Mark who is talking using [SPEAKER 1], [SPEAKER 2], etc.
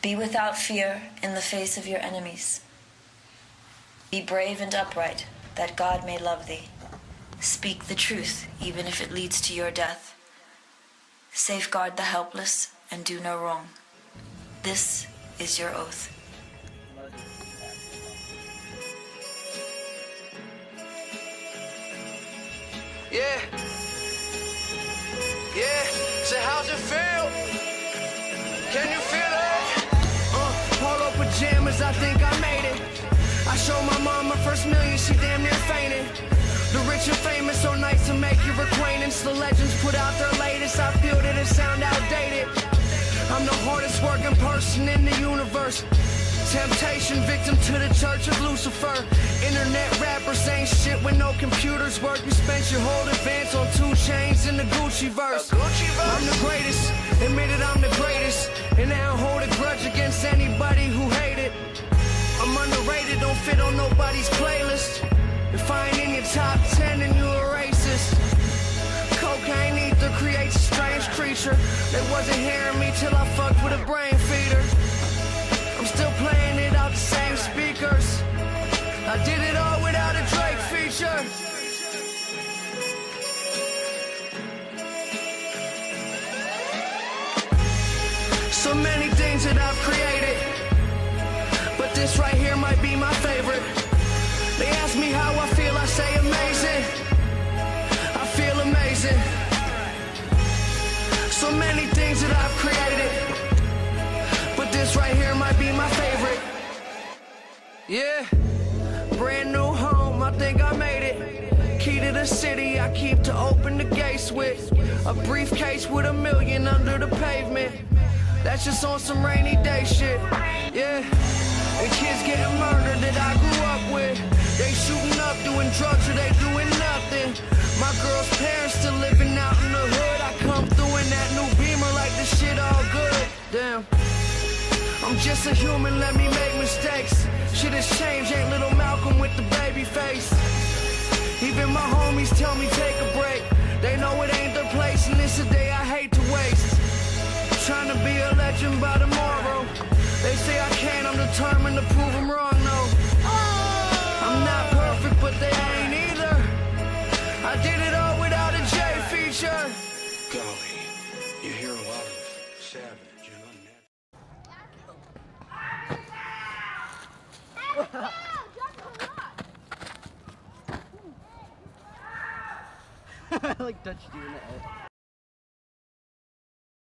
[SPEAKER 1] Be without fear in the face of your enemies. Be brave and upright, that God may love thee. Speak the truth, even if it leads to your death. Safeguard the helpless and do no wrong. This is your oath.
[SPEAKER 2] Yeah. So how's it feel? Can you feel it? Polo pajamas, I think I made it. I showed my mom my first million, she damn near fainted. The rich and famous, so nice to make your acquaintance. The legends put out their latest, I feel that it sound outdated. I'm the hardest working person in the universe. Temptation, victim to the church of Lucifer. Internet rappers ain't shit when no computers work. You spent your whole advance on 2 Chainz in the Gucci verse. I'm the greatest, admitted I'm the greatest. And I don't hold a grudge against anybody who hate it. I'm underrated, don't fit on nobody's playlist. If I ain't in your top 10, then you a racist. Cocaine ether creates a strange creature. They wasn't hearing me till I fucked with a brain feeder. I'm still playing it out the same speakers. I did it all without a Drake feature. So many things that I've created, but this right here might be my favorite. They ask me how I feel, I say amazing. I feel amazing. So many things that I've created, but this right here might be my favorite. Yeah, brand new home, I think I made it. Key to the city, I keep to open the gates with. A briefcase with $1 million under the pavement. That's just on some rainy day shit. Yeah, and kids getting murdered that I grew up with. They shooting up, doing drugs, or they doing nothing. My girl's parents still living out in the hood. I come through in that new Beamer like the shit all good. Damn. I'm just a human, let me make mistakes. Shit has changed, ain't little Malcolm with the baby face. Even my homies tell me take a break. They know it ain't their place, and it's a day I hate to waste. Trying to be a legend by tomorrow. They say I can't, I'm determined to prove them wrong, no. I'm not perfect, but they ain't either. I did it all without a J feature.
[SPEAKER 3] Golly, you hear a lot of savage and
[SPEAKER 4] I like touched you in the head.